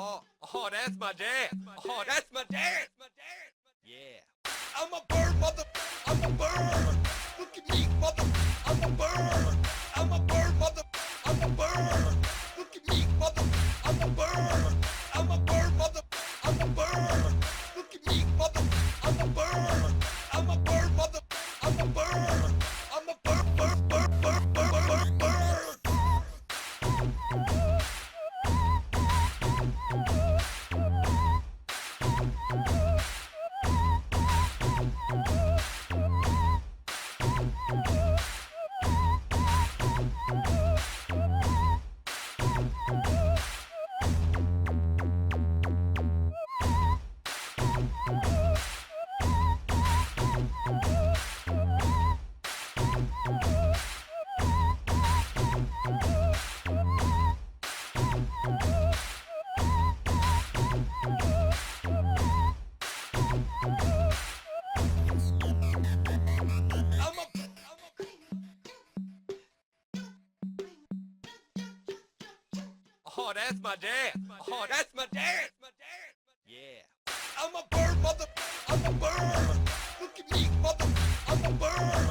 Oh, that's my dad. Oh, that's my dad. Yeah. I'm a bird, mother. I'm a bird. Look at me, mother. I'm a bird. I'm a bird, mother. I'm a bird. Look at me, mother. I'm a bird. I'm a bird, mother. I'm a bird. Look at me, mother. I'm a bird. I'm a bird, mother. I'm a bird. I'm a bird, bird, bird, bird, bird, bird, bird. Oh, that's my dad. Oh, that's my dad. Yeah. I'm a bird, mother. I'm a bird. Look at me, mother. I'm a bird.